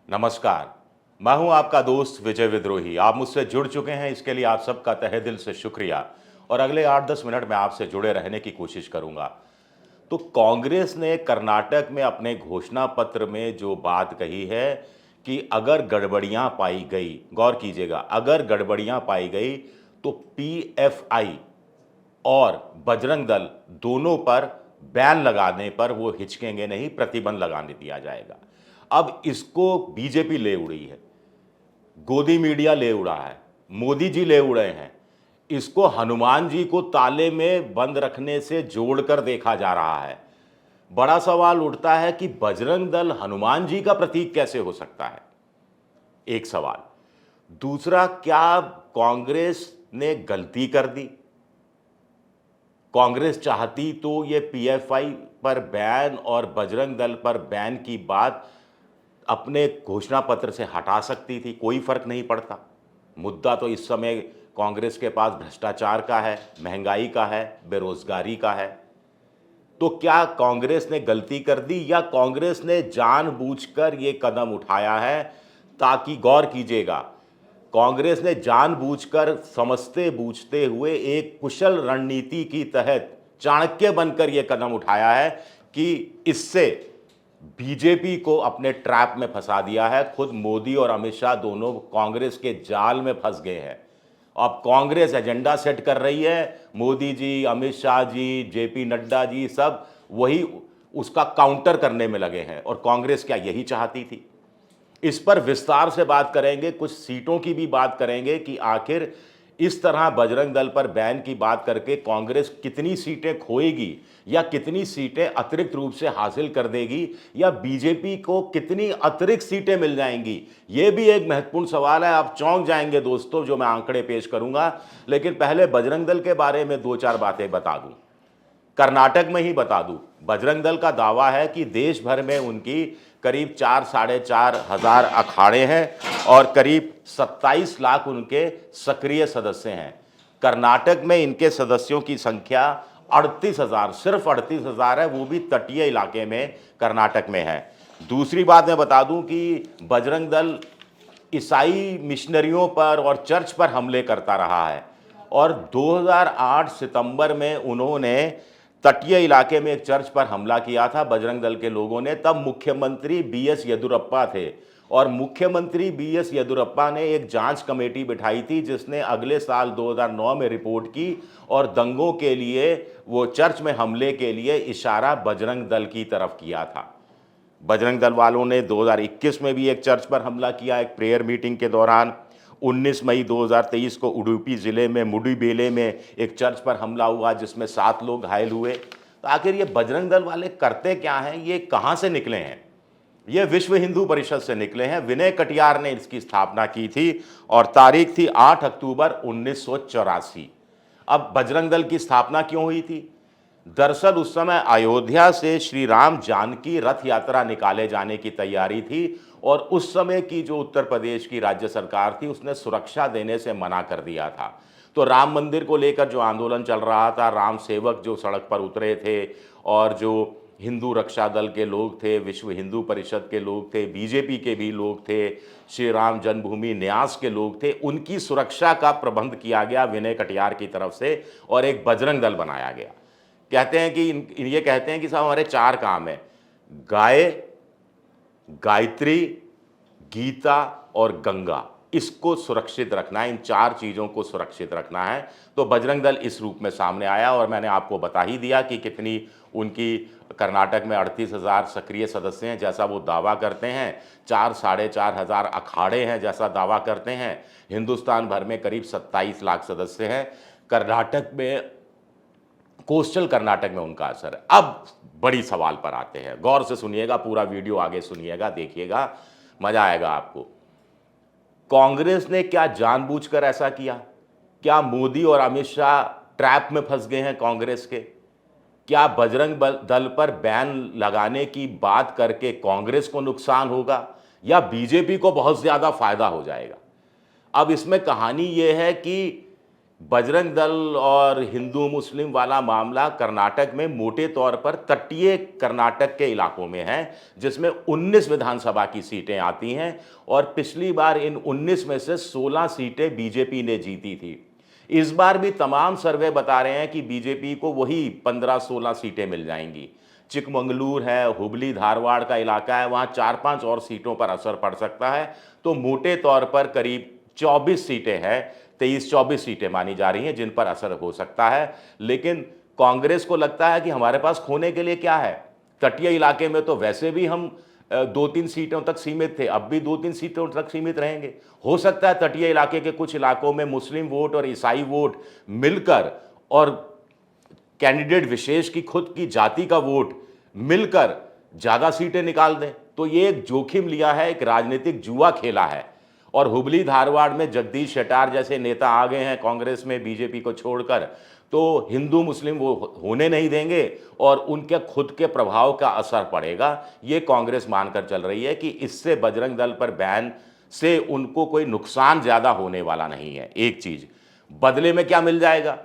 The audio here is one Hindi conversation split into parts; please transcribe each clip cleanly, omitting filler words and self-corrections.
नमस्कार। मैं हूं आपका दोस्त विजय विद्रोही। आप मुझसे जुड़ चुके हैं, इसके लिए आप सबका तहे दिल से शुक्रिया। और अगले 8-10 मिनट में आपसे जुड़े रहने की कोशिश करूंगा। तो कांग्रेस ने कर्नाटक में अपने घोषणा पत्र में जो बात कही है कि अगर गड़बड़ियां पाई गई, गौर कीजिएगा, अगर गड़बड़ियां पाई गई तो पीएफआई और बजरंग दल दोनों पर बैन लगाने पर वो हिचकेंगे नहीं, प्रतिबंध लगाने दिया जाएगा। अब इसको बीजेपी ले उड़ी है, गोदी मीडिया ले उड़ा है, मोदी जी ले उड़े हैं। इसको हनुमान जी को ताले में बंद रखने से जोड़कर देखा जा रहा है। बड़ा सवाल उठता है कि बजरंग दल हनुमान जी का प्रतीक कैसे हो सकता है, एक सवाल। दूसरा, क्या कांग्रेस ने गलती कर दी? कांग्रेस चाहती तो ये पीएफआई पर बैन और बजरंग दल पर बैन की बात अपने घोषणा पत्र से हटा सकती थी, कोई फर्क नहीं पड़ता। मुद्दा तो इस समय कांग्रेस के पास भ्रष्टाचार का है, महंगाई का है, बेरोजगारी का है। तो क्या कांग्रेस ने गलती कर दी या कांग्रेस ने जानबूझकर ये कदम उठाया है? ताकि गौर कीजिएगा, कांग्रेस ने जानबूझकर समझते बूझते हुए एक कुशल रणनीति की तहत चाणक्य बनकर यह कदम उठाया है कि इससे बीजेपी को अपने ट्रैप में फंसा दिया है। खुद मोदी और अमित शाह दोनों कांग्रेस के जाल में फंस गए हैं। अब कांग्रेस एजेंडा सेट कर रही है, मोदी जी, अमित शाह जी, जेपी नड्डा जी सब वही उसका काउंटर करने में लगे हैं। और कांग्रेस क्या यही चाहती थी? इस पर विस्तार से बात करेंगे, कुछ सीटों की भी बात करेंगे कि आखिर इस तरह बजरंग दल पर बैन की बात करके कांग्रेस कितनी सीटें खोएगी या कितनी सीटें अतिरिक्त रूप से हासिल कर देगी या बीजेपी को कितनी अतिरिक्त सीटें मिल जाएंगी। यह भी एक महत्वपूर्ण सवाल है। आप चौंक जाएंगे दोस्तों जो मैं आंकड़े पेश करूंगा, लेकिन पहले बजरंग दल के बारे में 2-4 बातें बता दूं। कर्नाटक में ही बता दूं, बजरंग दल का दावा है कि देश भर में उनकी करीब 4-4.5 हजार अखाड़े हैं और करीब 27 लाख उनके सक्रिय सदस्य हैं। कर्नाटक में इनके सदस्यों की संख्या 38,000, सिर्फ 38,000 है, वो भी तटीय इलाके में कर्नाटक में है। दूसरी बात मैं बता दूं कि बजरंग दल ईसाई मिशनरियों पर और चर्च पर हमले करता रहा है और 2008 सितंबर में उन्होंने तटीय इलाके में एक चर्च पर हमला किया था बजरंग दल के लोगों ने। तब मुख्यमंत्री बीएस येदुरप्पा थे और मुख्यमंत्री बीएस येदुरप्पा ने एक जांच कमेटी बिठाई थी जिसने अगले साल 2009 में रिपोर्ट की और दंगों के लिए, वो चर्च में हमले के लिए इशारा बजरंग दल की तरफ किया था। बजरंग दल वालों ने 2021 में भी एक चर्च पर हमला किया एक प्रेयर मीटिंग के दौरान। 19 मई 2023 को उडुपी जिले में मुडुबेले में एक चर्च पर हमला हुआ जिसमें 7 लोग घायल हुए। तो आखिर ये बजरंग दल वाले करते क्या हैं, ये कहाँ से निकले हैं? ये विश्व हिंदू परिषद से निकले हैं। विनय कटियार ने इसकी स्थापना की थी और तारीख थी 8 अक्टूबर 1984। अब बजरंग दल की स्थापना क्यों हुई थी? दरअसल उस समय अयोध्या से श्री राम जानकी रथ यात्रा निकाले जाने की तैयारी थी और उस समय की जो उत्तर प्रदेश की राज्य सरकार थी उसने सुरक्षा देने से मना कर दिया था। तो राम मंदिर को लेकर जो आंदोलन चल रहा था, राम सेवक जो सड़क पर उतरे थे और जो हिंदू रक्षा दल के लोग थे, विश्व हिंदू परिषद के लोग थे, बीजेपी के भी लोग थे, श्री राम जन्मभूमि न्यास के लोग थे, उनकी सुरक्षा का प्रबंध किया गया विनय कटियार की तरफ से और एक बजरंग दल बनाया गया। कहते हैं कि ये कहते हैं कि साहब हमारे 4 काम है, गाय, गायत्री, गीता और गंगा, इसको सुरक्षित रखना है, इन 4 चीज़ों को सुरक्षित रखना है। तो बजरंग दल इस रूप में सामने आया और मैंने आपको बता ही दिया कि कितनी उनकी कर्नाटक में 38,000 सक्रिय सदस्य हैं जैसा वो दावा करते हैं, 4-4.5 हजार अखाड़े हैं जैसा दावा करते हैं, हिंदुस्तान भर में करीब 27 लाख सदस्य हैं। कर्नाटक में, कोस्टल कर्नाटक में उनका असर है। अब बड़ी सवाल पर आते हैं, गौर से सुनिएगा, पूरा वीडियो आगे सुनिएगा, देखिएगा, मजा आएगा आपको। कांग्रेस ने क्या जानबूझकर ऐसा किया? क्या मोदी और अमित शाह ट्रैप में फंस गए हैं कांग्रेस के? क्या बजरंग दल पर बैन लगाने की बात करके कांग्रेस को नुकसान होगा या बीजेपी को बहुत ज्यादा फायदा हो जाएगा? अब इसमें कहानी यह है कि बजरंग दल और हिंदू मुस्लिम वाला मामला कर्नाटक में मोटे तौर पर तटीय कर्नाटक के इलाकों में है, जिसमें 19 विधानसभा की सीटें आती हैं और पिछली बार इन 19 में से 16 सीटें बीजेपी ने जीती थी। इस बार भी तमाम सर्वे बता रहे हैं कि बीजेपी को वही 15-16 सीटें मिल जाएंगी। चिकमंगलूर है, हुबली धारवाड़ का इलाका है, वहाँ 4-5 और सीटों पर असर पड़ सकता है। तो मोटे तौर पर करीब 24 सीटें हैं, 23-24 सीटें मानी जा रही हैं जिन पर असर हो सकता है। लेकिन कांग्रेस को लगता है कि हमारे पास खोने के लिए क्या है। तटीय इलाके में तो वैसे भी हम 2-3 सीटों तक सीमित थे, अब भी 2-3 सीटों तक सीमित रहेंगे। हो सकता है तटीय इलाके के कुछ इलाकों में मुस्लिम वोट और ईसाई वोट मिलकर और कैंडिडेट विशेष की खुद की जाति का वोट मिलकर ज्यादा सीटें निकाल दें। तो ये एक जोखिम लिया है, एक राजनीतिक जुआ खेला है। और हुबली धारवाड़ में जगदीश शेट्टार जैसे नेता आ गए हैं कांग्रेस में बीजेपी को छोड़कर, तो हिंदू मुस्लिम वो होने नहीं देंगे और उनके खुद के प्रभाव का असर पड़ेगा। ये कांग्रेस मानकर चल रही है कि इससे बजरंग दल पर बैन से उनको कोई नुकसान ज्यादा होने वाला नहीं है। एक चीज बदले में क्या मिल जाएगा,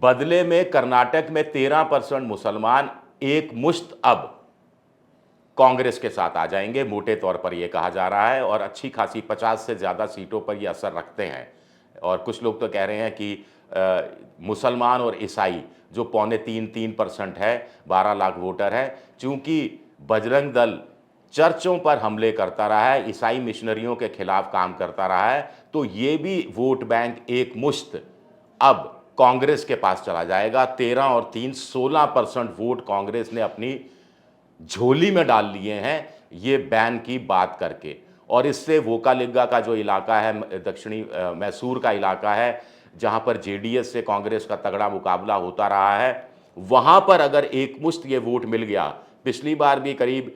बदले में कर्नाटक में 13% मुसलमान एक मुश्त अब कांग्रेस के साथ आ जाएंगे, मोटे तौर पर यह कहा जा रहा है। और अच्छी खासी 50 से ज़्यादा सीटों पर यह असर रखते हैं। और कुछ लोग तो कह रहे हैं कि मुसलमान और ईसाई जो 2.25-3% है, 12 लाख वोटर है, चूंकि बजरंग दल चर्चों पर हमले करता रहा है, ईसाई मिशनरियों के खिलाफ काम करता रहा है, तो ये भी वोट बैंक एक मुश्त अब कांग्रेस के पास चला जाएगा। 13 और 3 16% वोट कांग्रेस ने अपनी झोली में डाल लिए हैं ये बैन की बात करके। और इससे वोकालिगा का जो इलाका है, दक्षिणी मैसूर का इलाका है, जहां पर जेडीएस से कांग्रेस का तगड़ा मुकाबला होता रहा है, वहां पर अगर एकमुश्त ये वोट मिल गया, पिछली बार भी करीब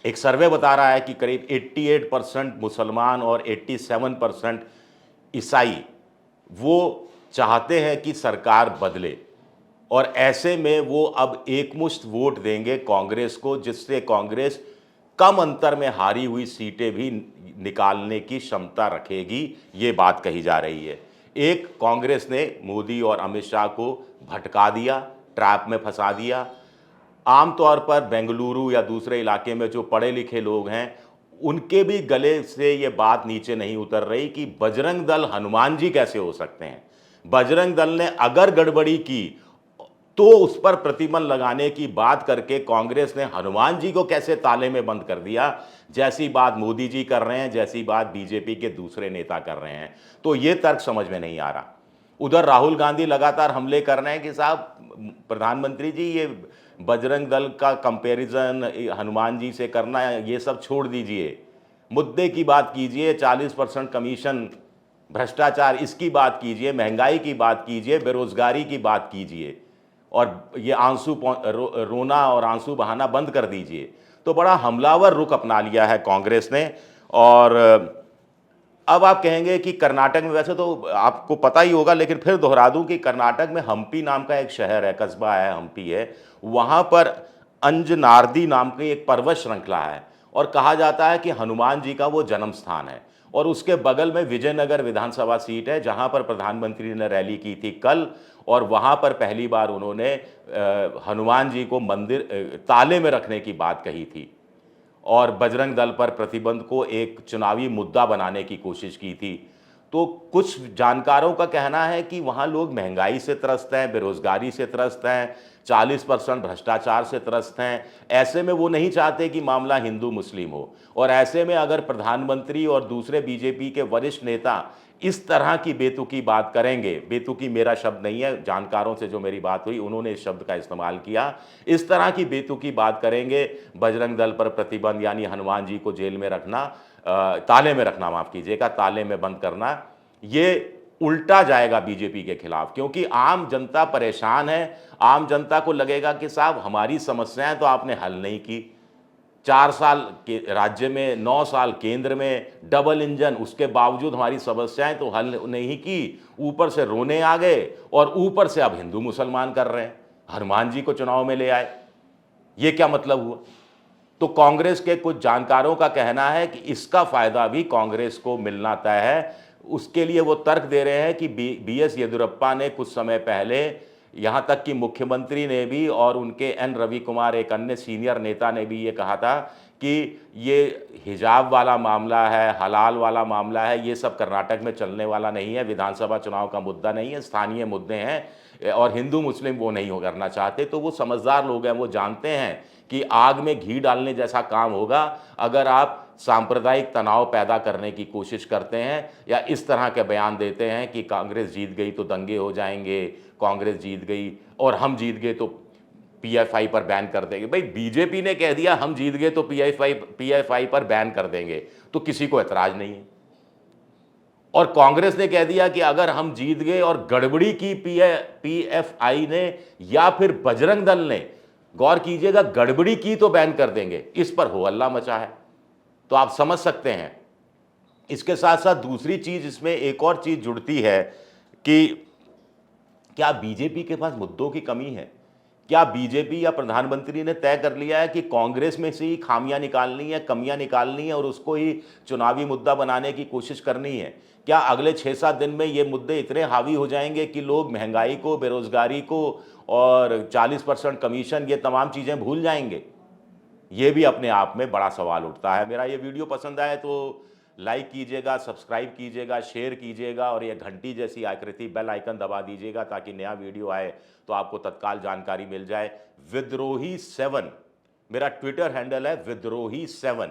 एक सर्वे बता रहा है कि करीब 88% मुसलमान और 87% ईसाई वो चाहते हैं कि सरकार बदले। और ऐसे में वो अब एकमुश्त वोट देंगे कांग्रेस को, जिससे कांग्रेस कम अंतर में हारी हुई सीटें भी निकालने की क्षमता रखेगी, ये बात कही जा रही है। एक, कांग्रेस ने मोदी और अमित शाह को भटका दिया, ट्रैप में फंसा दिया। आमतौर पर बेंगलुरु या दूसरे इलाके में जो पढ़े लिखे लोग हैं, उनके भी गले से ये बात नीचे नहीं उतर रही कि बजरंग दल हनुमान जी कैसे हो सकते हैं। बजरंग दल ने अगर गड़बड़ी की तो उस पर प्रतिबंध लगाने की बात करके कांग्रेस ने हनुमान जी को कैसे ताले में बंद कर दिया, जैसी बात मोदी जी कर रहे हैं, जैसी बात बीजेपी के दूसरे नेता कर रहे हैं। तो ये तर्क समझ में नहीं आ रहा। उधर राहुल गांधी लगातार हमले कर रहे हैं कि साहब प्रधानमंत्री जी, ये बजरंग दल का कंपैरिजन हनुमान जी से करना, ये सब छोड़ दीजिए, मुद्दे की बात कीजिए। 40% कमीशन, भ्रष्टाचार, इसकी बात कीजिए, महंगाई की बात कीजिए, बेरोजगारी की बात कीजिए, और ये रोना और आंसू बहाना बंद कर दीजिए। तो बड़ा हमलावर रुख अपना लिया है कांग्रेस ने। और अब आप कहेंगे कि कर्नाटक में, वैसे तो आपको पता ही होगा लेकिन फिर दोहरा दूं कि कर्नाटक में हम्पी नाम का एक शहर है, कस्बा है, हम्पी है, वहां पर अंजनार्दी नाम की एक पर्वत श्रृंखला है और कहा जाता है कि हनुमान जी का वो जन्म स्थान है। और उसके बगल में विजयनगर विधानसभा सीट है, जहां पर प्रधानमंत्री ने रैली की थी कल, और वहां पर पहली बार उन्होंने हनुमान जी को मंदिर ताले में रखने की बात कही थी और बजरंग दल पर प्रतिबंध को एक चुनावी मुद्दा बनाने की कोशिश की थी। तो कुछ जानकारों का कहना है कि वहाँ लोग महंगाई से त्रस्त हैं, बेरोजगारी से त्रस्त हैं, 40% भ्रष्टाचार से त्रस्त हैं। ऐसे में वो नहीं चाहते कि मामला हिंदू मुस्लिम हो। और ऐसे में अगर प्रधानमंत्री और दूसरे बीजेपी के वरिष्ठ नेता इस तरह की बेतुकी बात करेंगे, बेतुकी मेरा शब्द नहीं है, जानकारों से जो मेरी बात हुई उन्होंने इस शब्द का इस्तेमाल किया, इस तरह की बेतुकी बात करेंगे, बजरंग दल पर प्रतिबंध यानी हनुमान जी को जेल में रखना, ताले में रखना, माफ कीजिएगा, ताले में बंद करना, ये उल्टा जाएगा बीजेपी के खिलाफ। क्योंकि आम जनता परेशान है, आम जनता को लगेगा कि साहब हमारी समस्याएं तो आपने हल नहीं की। 4 साल के राज्य में, 9 साल केंद्र में, डबल इंजन, उसके बावजूद हमारी समस्याएं तो हल नहीं की, ऊपर से रोने आ गए और ऊपर से अब हिंदू मुसलमान कर रहे हैं, हनुमान जी को चुनाव में ले आए। ये क्या मतलब हुआ? तो कांग्रेस के कुछ जानकारों का कहना है कि इसका फायदा भी कांग्रेस को मिलना तय है। उसके लिए वो तर्क दे रहे हैं कि बी एस येदियुरप्पा ने कुछ समय पहले, यहाँ तक कि मुख्यमंत्री ने भी और उनके एन रवि कुमार एक अन्य सीनियर नेता ने भी ये कहा था कि ये हिजाब वाला मामला है, हलाल वाला मामला है, ये सब कर्नाटक में चलने वाला नहीं है, विधानसभा चुनाव का मुद्दा नहीं है, स्थानीय मुद्दे हैं और हिंदू मुस्लिम वो नहीं हो करना चाहते। तो वो समझदार लोग हैं, वो जानते हैं कि आग में घी डालने जैसा काम होगा अगर आप सांप्रदायिक तनाव पैदा करने की कोशिश करते हैं या इस तरह के बयान देते हैं कि कांग्रेस जीत गई तो दंगे हो जाएंगे, कांग्रेस जीत गई और हम जीत गए तो पीएफआई पर बैन कर देंगे। भाई बीजेपी ने कह दिया हम जीत गए तो पीएफआई पर बैन कर देंगे, तो किसी को एतराज नहीं है। और कांग्रेस ने कह दिया कि अगर हम जीत गए और गड़बड़ी की पीएफआई ने या फिर बजरंग दल ने, गौर कीजिएगा, गड़बड़ी की तो बैन कर देंगे। इस पर हो हल्ला मचा है। तो आप समझ सकते हैं। इसके साथ साथ दूसरी चीज, इसमें एक और चीज जुड़ती है कि क्या बीजेपी के पास मुद्दों की कमी है? क्या बीजेपी या प्रधानमंत्री ने तय कर लिया है कि कांग्रेस में से ही खामियां निकालनी है, कमियां निकालनी है और उसको ही चुनावी मुद्दा बनाने की कोशिश करनी है? क्या अगले 6-7 दिन में ये मुद्दे इतने हावी हो जाएंगे कि लोग महंगाई को, बेरोजगारी को और 40% कमीशन, ये तमाम चीज़ें भूल जाएंगे? ये भी अपने आप में बड़ा सवाल उठता है। मेरा ये वीडियो पसंद आए तो लाइक कीजिएगा, सब्सक्राइब कीजिएगा, शेयर कीजिएगा और ये घंटी जैसी आकृति बेल आइकन दबा दीजिएगा ताकि नया वीडियो आए तो आपको तत्काल जानकारी मिल जाए। विद्रोही7 मेरा ट्विटर हैंडल है, विद्रोही7,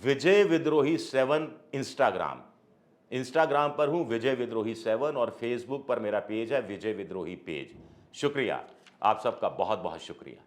विजय विद्रोही7 इंस्टाग्राम पर हूं विजय विद्रोही7 और फेसबुक पर मेरा पेज है विजय विद्रोही पेज। शुक्रिया, आप सबका बहुत बहुत शुक्रिया।